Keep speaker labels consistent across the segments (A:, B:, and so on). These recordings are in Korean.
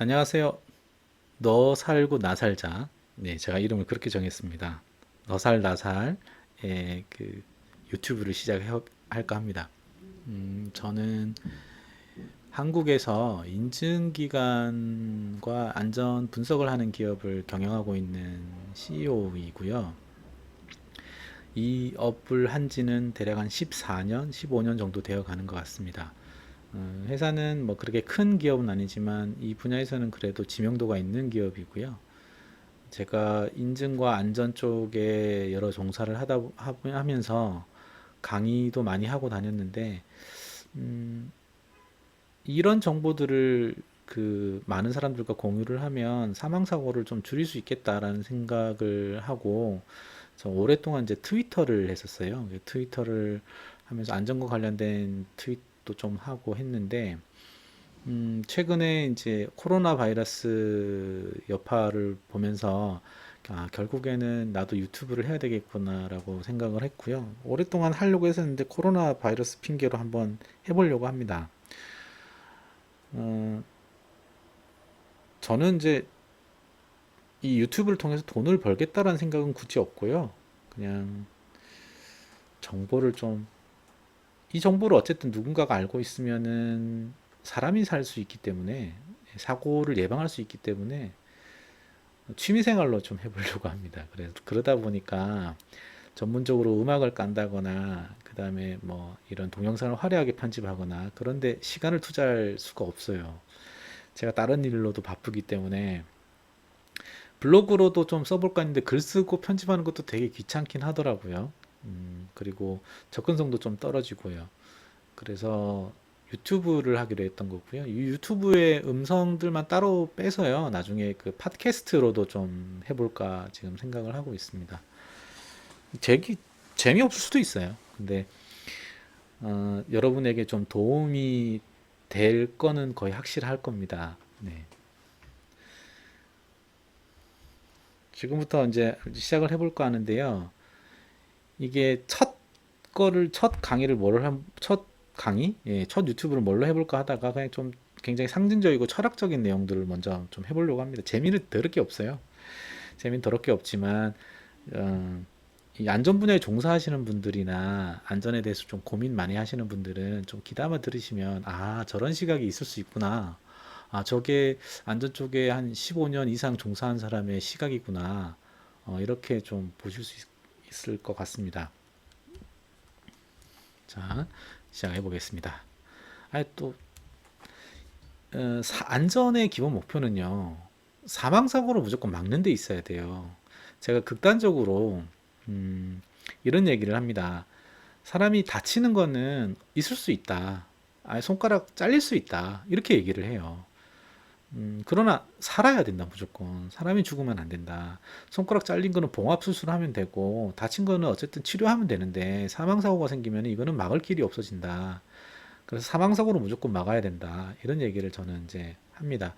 A: 안녕하세요. 너 살고 나 살자. 네, 제가 이름을 그렇게 정했습니다. 너 살, 나 살, 그 유튜브를 시작할까 합니다. 저는 한국에서 인증기관과 안전 분석을 하는 기업을 경영하고 있는 CEO이고요. 이 업을 한 지는 대략 한 14년, 15년 정도 되어 가는 것 같습니다. 회사는 뭐 그렇게 큰 기업은 아니지만 이 분야에서는 그래도 지명도가 있는 기업이고요. 제가 인증과 안전 쪽에 여러 종사를 하면서 강의도 많이 하고 다녔는데, 음, 이런 정보들을 그 많은 사람들과 공유를 하면 사망 사고를 좀 줄일 수 있겠다라는 생각을 하고, 저 오랫동안 이제 트위터를 했었어요. 트위터를 하면서 안전과 관련된 트윗도 좀 하고 했는데, 최근에 이제 코로나 바이러스 여파를 보면서 결국에는 나도 유튜브를 해야 되겠구나라고 생각을 했고요. 오랫동안 하려고 했었는데 코로나 바이러스 핑계로 한번 해보려고 합니다. 어, 저는 이제 이 유튜브를 통해서 돈을 벌겠다라는 생각은 굳이 없고요. 그냥 정보를 좀, 이 정보를 어쨌든 누군가가 알고 있으면은 사람이 살 수 있기 때문에 사고를 예방할 수 있기 때문에 취미생활로 좀 해보려고 합니다. 그래서 그러다 보니까 전문적으로 음악을 깐다거나 그다음에 뭐 이런 동영상을 화려하게 편집하거나 그런데 시간을 투자할 수가 없어요. 제가 다른 일로도 바쁘기 때문에 블로그로도 좀 써볼까 했는데 글 쓰고 편집하는 것도 되게 귀찮긴 하더라고요. 그리고 접근성도 좀 떨어지고요. 그래서 유튜브를 하기로 했던 거고요. 이 유튜브의 음성들만 따로 빼서요. 나중에 그 팟캐스트로도 좀 해볼까 지금 생각을 하고 있습니다. 재기 재미없을 수도 있어요. 근데 여러분에게 좀 도움이 될 거는 거의 확실할 겁니다. 네. 지금부터 이제 시작을 해볼까 하는데요. 이게 첫 강의를 첫 강의? 예, 첫 유튜브를 뭘로 해볼까 하다가 그냥 좀 굉장히 상징적이고 철학적인 내용들을 먼저 좀 해보려고 합니다. 재미는 더럽게 없어요. 재미는 더럽게 없지만, 어, 이 안전 분야에 종사하시는 분들이나 안전에 대해서 좀 고민 많이 하시는 분들은 좀 귀담아 들으시면, 아, 저런 시각이 있을 수 있구나. 아, 저게 안전 쪽에 한 15년 이상 종사한 사람의 시각이구나. 이렇게 좀 보실 수 있을 것 같습니다. 자, 시작해 보겠습니다. 아, 또, 안전의 기본 목표는요, 사망사고를 무조건 막는 데 있어야 돼요. 제가 극단적으로, 이런 얘기를 합니다. 사람이 다치는 거는 있을 수 있다. 아, 손가락 잘릴 수 있다. 이렇게 얘기를 해요. 그러나 살아야 된다, 무조건. 사람이 죽으면 안 된다. 손가락 잘린 거는 봉합 수술하면 되고, 다친 거는 어쨌든 치료하면 되는데, 사망사고가 생기면 이거는 막을 길이 없어진다. 그래서 사망사고를 무조건 막아야 된다. 이런 얘기를 저는 이제 합니다.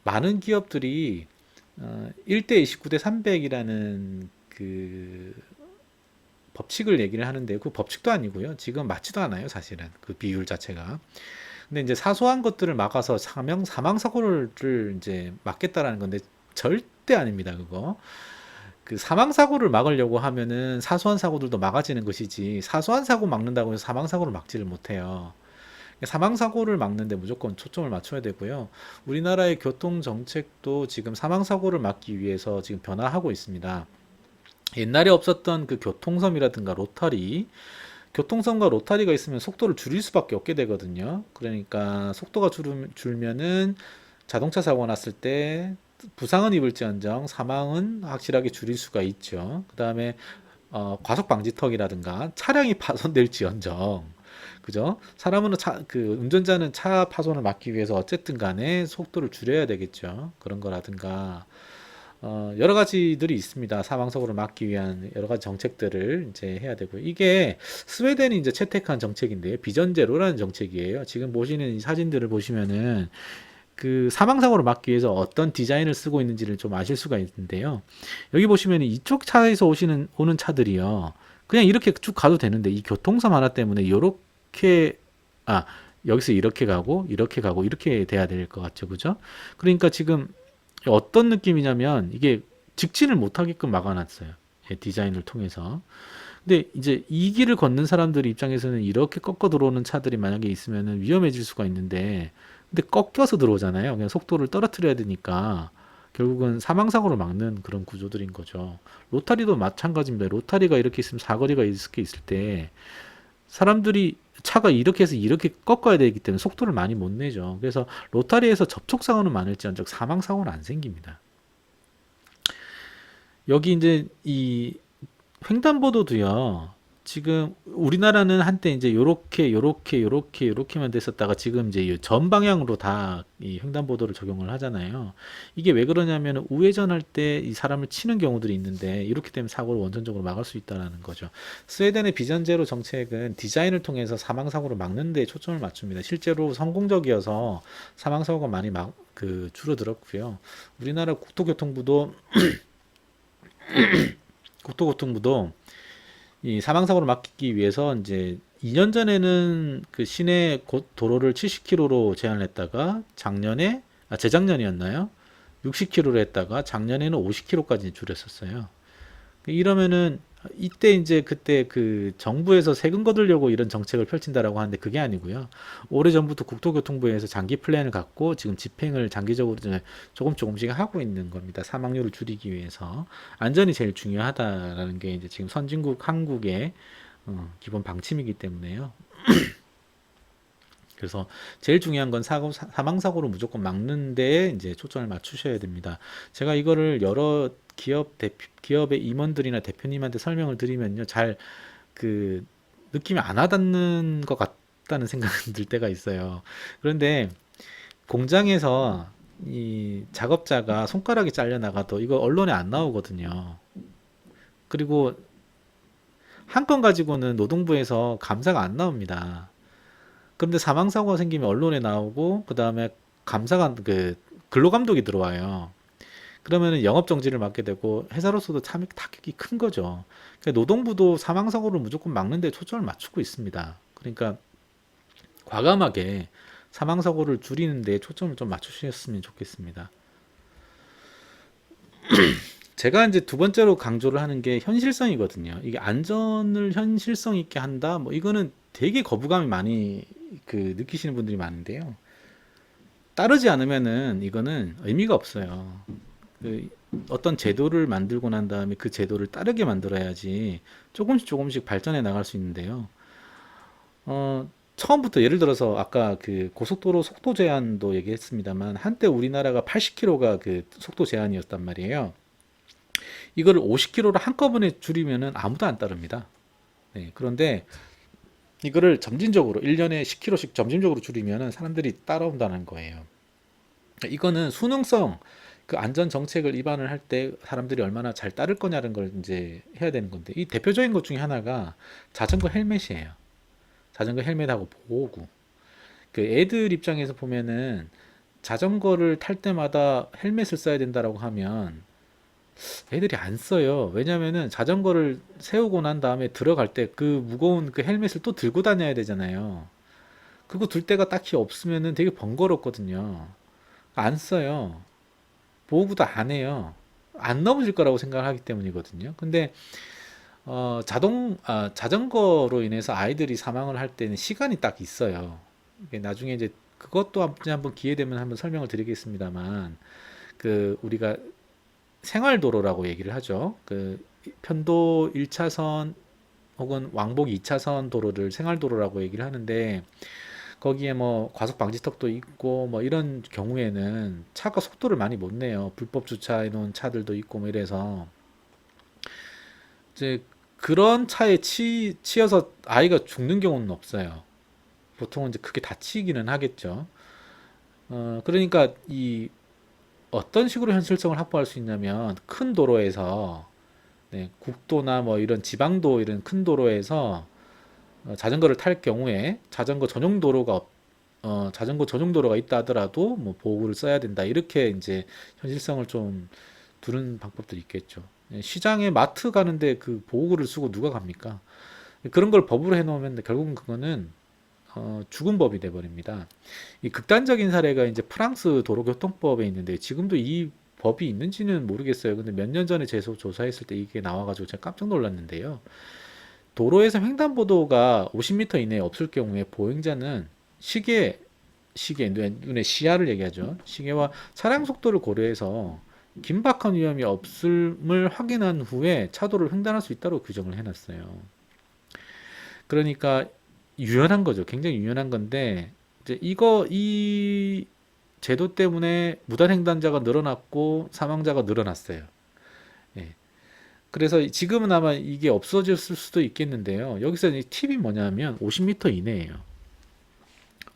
A: 많은 기업들이 1대 29대 300이라는 그 법칙을 얘기를 하는데 그 법칙도 아니고요. 지금 맞지도 않아요, 사실은. 그 비율 자체가. 근데 이제 사소한 것들을 막아서 사망 사고를 이제 막겠다라는 건데 절대 아닙니다, 그거. 그 사망 사고를 막으려고 하면은 사소한 사고들도 막아지는 것이지 사소한 사고 막는다고 해서 사망 사고를 막지를 못해요. 사망 사고를 막는데 무조건 초점을 맞춰야 되고요. 우리나라의 교통 정책도 지금 사망 사고를 막기 위해서 지금 변화하고 있습니다. 옛날에 없었던 그 교통섬이라든가 로터리, 교통선과 로타리가 있으면 속도를 줄일 수밖에 없게 되거든요. 그러니까 속도가 줄면은 자동차 사고 났을 때 부상은 입을지언정 사망은 확실하게 줄일 수가 있죠. 그 다음에 과속 방지턱이라든가 차량이 파손될지언정, 그죠? 사람은 그 운전자는 차 파손을 막기 위해서 어쨌든 간에 속도를 줄여야 되겠죠. 그런 거라든가 여러 가지들이 있습니다. 사망사고를 막기 위한 여러 가지 정책들을 이제 해야 되고요. 이게 스웨덴이 이제 채택한 정책인데요. 비전제로라는 정책이에요. 지금 보시는 이 사진들을 보시면은 그 사망사고를 막기 위해서 어떤 디자인을 쓰고 있는지를 좀 아실 수가 있는데요. 여기 보시면 이쪽 차에서 오는 차들이요. 그냥 이렇게 쭉 가도 되는데 이 교통섬 하나 때문에 이렇게, 아, 여기서 이렇게 가고 이렇게 가고 이렇게 돼야 될 것 같죠, 그죠? 그러니까 지금 어떤 느낌이냐면 이게 직진을 못하게끔 막아놨어요. 예, 디자인을 통해서. 근데 이제 이 길을 걷는 사람들 입장에서는 이렇게 꺾어 들어오는 차들이 만약에 있으면 위험해질 수가 있는데, 근데 꺾여서 들어오잖아요. 그냥 속도를 떨어뜨려야 되니까 결국은 사망사고를 막는 그런 구조들인 거죠. 로타리도 마찬가지입니다. 로타리가 이렇게 있으면 사거리가 있을 때 사람들이 차가 이렇게 해서 이렇게 꺾어야 되기 때문에 속도를 많이 못 내죠. 그래서 로타리에서 접촉사고는 많을지언정 사망사고는 안 생깁니다. 여기 이제 이 횡단보도도요. 지금 우리나라는 한때 이제 요렇게만 됐었다가 지금 이제 이 전 방향으로 다 이 횡단보도를 적용을 하잖아요. 이게 왜 그러냐면 우회전할 때 이 사람을 치는 경우들이 있는데 이렇게 되면 사고를 원천적으로 막을 수 있다는 거죠. 스웨덴의 비전 제로 정책은 디자인을 통해서 사망 사고를 막는 데 초점을 맞춥니다. 실제로 성공적이어서 사망 사고가 많이 줄어들었고요. 우리나라 국토교통부도 이 사망사고를 막기 위해서 이제 2년 전에는 그 시내 도로를 70km로 제한을 했다가 재작년이었나요? 60km로 했다가 작년에는 50km까지 줄였었어요. 이러면은 이때 이제 그때 그 정부에서 세금 거두려고 이런 정책을 펼친다라고 하는데 그게 아니고요. 오래전부터 국토교통부에서 장기 플랜을 갖고 지금 집행을 장기적으로 조금씩 하고 있는 겁니다. 사망률을 줄이기 위해서. 안전이 제일 중요하다라는 게 이제 지금 선진국 한국의 기본 방침이기 때문에요. 그래서 제일 중요한 건 사망 사고를 무조건 막는 데에 이제 초점을 맞추셔야 됩니다. 제가 이거를 여러 기업의 임원들이나 대표님한테 설명을 드리면요, 잘 그 느낌이 안 와닿는 것 같다는 생각이 들 때가 있어요. 그런데 공장에서 이 작업자가 손가락이 잘려 나가도 이거 언론에 안 나오거든요. 그리고 한 건 가지고는 노동부에서 감사가 안 나옵니다. 그런데 사망 사고가 생기면 언론에 나오고 그 다음에 감사가 근로감독이 들어와요. 그러면은 영업 정지를 맞게 되고 회사로서도 참 타격이 큰 거죠. 그러니까 노동부도 사망 사고를 무조건 막는 데 초점을 맞추고 있습니다. 그러니까 과감하게 사망 사고를 줄이는 데 초점을 좀 맞추셨으면 좋겠습니다. 제가 이제 두 번째로 강조를 하는 게 현실성이거든요. 이게 안전을 현실성 있게 한다. 뭐 이거는 되게 거부감이 많이 느끼시는 분들이 많은데요. 따르지 않으면은 이거는 의미가 없어요. 그 어떤 제도를 만들고 난 다음에 그 제도를 따르게 만들어야지 조금씩 발전해 나갈 수 있는데요. 처음부터 예를 들어서 아까 그 고속도로 속도 제한도 얘기했습니다만 한때 우리나라가 80km가 그 속도 제한이었단 말이에요. 이거를 50km로 한꺼번에 줄이면은 아무도 안 따릅니다. 네, 그런데 이거를 점진적으로 1년에 10km씩 점진적으로 줄이면은 사람들이 따라온다는 거예요. 이거는 수능성 그 안전 정책을 입안을 할 때 사람들이 얼마나 잘 따를 거냐는 걸 이제 해야 되는 건데 이 대표적인 것 중에 하나가 자전거 헬멧이에요. 자전거 헬멧하고 보호구. 그 애들 입장에서 보면은 자전거를 탈 때마다 헬멧을 써야 된다라고 하면 애들이 안 써요. 왜냐면은 자전거를 세우고 난 다음에 들어갈 때 그 무거운 그 헬멧을 또 들고 다녀야 되잖아요. 그거 둘 데가 딱히 없으면은 되게 번거롭거든요. 안 써요. 보호구도 안 해요. 안 넘어질 거라고 생각을 하기 때문이거든요. 근데 자전거로 인해서 아이들이 사망을 할 때는 시간이 딱 있어요. 이게 나중에 이제 그것도 한번 기회 되면 한번 설명을 드리겠습니다만 그 우리가 생활도로라고 얘기를 하죠. 그 편도 1차선 혹은 왕복 2차선 도로를 생활도로라고 얘기를 하는데 거기에 뭐 과속 방지턱도 있고 뭐 이런 경우에는 차가 속도를 많이 못 내요. 불법 주차해 놓은 차들도 있고 뭐 이래서 이제 그런 차에 치여서 아이가 죽는 경우는 없어요. 보통은 이제 크게 다치기는 하겠죠. 그러니까 이 어떤 식으로 현실성을 확보할 수 있냐면 큰 도로에서 네, 국도나 뭐 이런 지방도 이런 큰 도로에서 자전거를 탈 경우에 자전거 전용 도로가 있다 하더라도 뭐 보호구를 써야 된다. 이렇게 이제 현실성을 좀 두는 방법들이 있겠죠. 예, 시장에 마트 가는데 그 보호구를 쓰고 누가 갑니까? 그런 걸 법으로 해놓으면 결국은 그거는 죽은 법이 돼 버립니다. 이 극단적인 사례가 이제 프랑스 도로교통법에 있는데 지금도 이 법이 있는지는 모르겠어요. 근데 몇 년 전에 제소 조사했을 때 이게 나와가지고 제가 깜짝 놀랐는데요. 도로에서 횡단보도가 50m 이내에 없을 경우에 보행자는 눈의 시야를 얘기하죠. 시계와 차량 속도를 고려해서 긴박한 위험이 없음을 확인한 후에 차도를 횡단할 수 있다고 규정을 해놨어요. 그러니까 유연한 거죠. 굉장히 유연한 건데 이제 이 제도 때문에 무단횡단자가 늘어났고 사망자가 늘어났어요. 예. 그래서 지금은 아마 이게 없어졌을 수도 있겠는데요. 여기서 이 팁이 뭐냐면 50m 이내예요.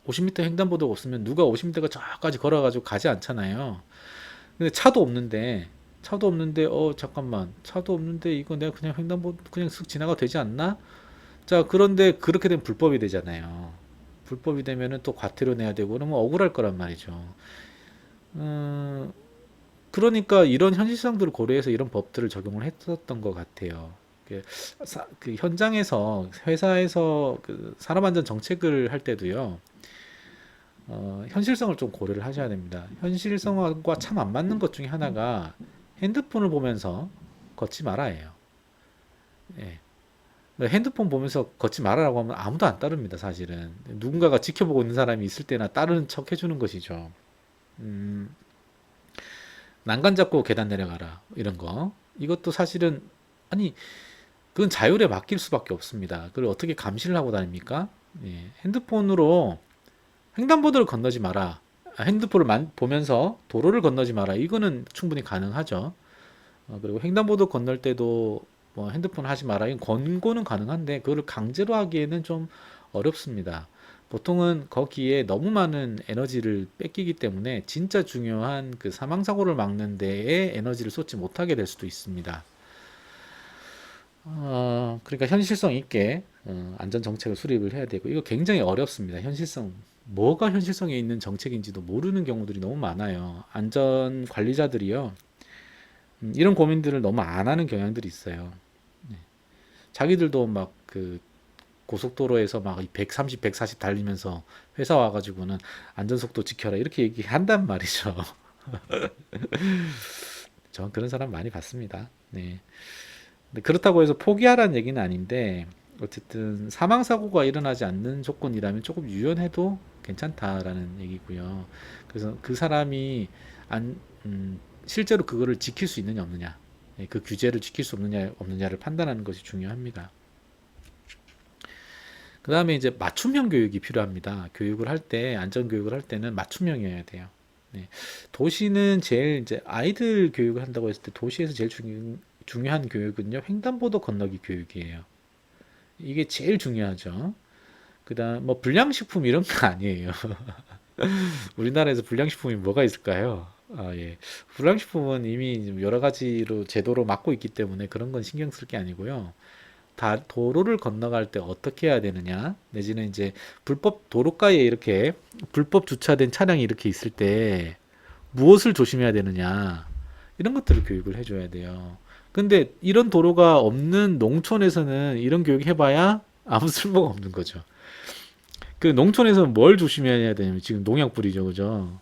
A: 50m 횡단보도가 없으면 누가 50m가 저까지 걸어가지고 가지 않잖아요. 근데 차도 없는데 잠깐만 차도 없는데 이거 내가 그냥 횡단보도 그냥 쓱 지나가 되지 않나? 자, 그런데 그렇게 되면 불법이 되잖아요. 불법이 되면은 또 과태료 내야 되고 그러면 억울할 거란 말이죠. 음, 그러니까 이런 현실성들을 고려해서 이런 법들을 적용을 했었던 것 같아요. 그 현장에서 회사에서 그 산업안전 정책을 할 때도요. 현실성을 좀 고려를 하셔야 됩니다. 현실성과 참 안 맞는 것 중에 하나가 핸드폰을 보면서 걷지 말아예요. 예. 핸드폰 보면서 걷지 말아라고 하면 아무도 안 따릅니다, 사실은. 누군가가 지켜보고 있는 사람이 있을 때나 따르는 척 해주는 것이죠. 음, 난간 잡고 계단 내려가라. 이런 거. 이것도 사실은, 아니, 그건 자율에 맡길 수밖에 없습니다. 그걸 어떻게 감시를 하고 다닙니까? 예, 핸드폰으로 횡단보도를 건너지 마라. 핸드폰을 보면서 도로를 건너지 마라. 이거는 충분히 가능하죠. 그리고 횡단보도 건널 때도 뭐 핸드폰 하지 마라. 이건 권고는 가능한데 그거를 강제로 하기에는 좀 어렵습니다. 보통은 거기에 너무 많은 에너지를 뺏기기 때문에 진짜 중요한 그 사망사고를 막는 데에 에너지를 쏟지 못하게 될 수도 있습니다. 그러니까 현실성 있게 안전 정책을 수립을 해야 되고 이거 굉장히 어렵습니다. 뭐가 현실성에 있는 정책인지도 모르는 경우들이 너무 많아요. 안전 관리자들이요. 이런 고민들을 너무 안 하는 경향들이 있어요. 네. 자기들도 막 그 고속도로에서 막 130, 140 달리면서 회사 와가지고는 안전속도 지켜라 이렇게 얘기한단 말이죠. 전 그런 사람 많이 봤습니다. 네. 근데 그렇다고 해서 포기하라는 얘기는 아닌데 어쨌든 사망 사고가 일어나지 않는 조건이라면 조금 유연해도 괜찮다라는 얘기고요. 그래서 그 사람이 안 실제로 그거를 지킬 수 있느냐 없느냐, 예, 그 규제를 지킬 수 없느냐 없느냐를 판단하는 것이 중요합니다. 그 다음에 이제 맞춤형 교육이 필요합니다. 교육을 할 때, 안전 교육을 할 때는 맞춤형이어야 돼요. 네. 도시는 제일 이제 아이들 교육을 한다고 했을 때 도시에서 제일 중요한 교육은요, 횡단보도 건너기 교육이에요. 이게 제일 중요하죠. 그다음 뭐 불량식품 이런 거 아니에요. 우리나라에서 불량식품이 뭐가 있을까요? 예. 불량식품은 이미 여러 가지로 제도로 막고 있기 때문에 그런 건 신경 쓸 게 아니고요. 다 도로를 건너갈 때 어떻게 해야 되느냐, 내지는 이제 불법 도로가에 이렇게 불법 주차된 차량이 이렇게 있을 때 무엇을 조심해야 되느냐, 이런 것들을 교육을 해줘야 돼요. 근데 이런 도로가 없는 농촌에서는 이런 교육 해봐야 아무 쓸모가 없는 거죠. 그 농촌에서는 뭘 조심해야 되냐면 지금 농약 뿌리죠, 그죠?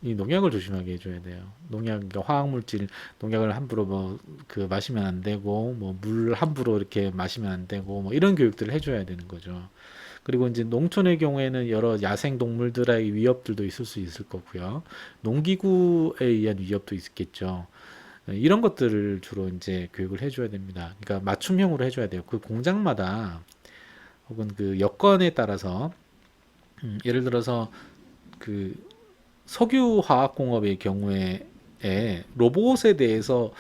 A: 이 농약을 조심하게 해줘야 돼요. 농약, 그러니까 화학물질, 농약을 함부로 뭐 그 마시면 안 되고, 뭐 물 함부로 이렇게 마시면 안 되고, 뭐 이런 교육들을 해줘야 되는 거죠. 그리고 이제 농촌의 경우에는 여러 야생 동물들의 위협들도 있을 수 있을 거고요. 농기구에 의한 위협도 있겠죠. 이런 것들을 주로 이제 교육을 해줘야 됩니다. 그러니까 맞춤형으로 해줘야 돼요. 그 공장마다 혹은 그 여건에 따라서 예를 들어서 그 석유화학공업의 경우에 로봇에 대해서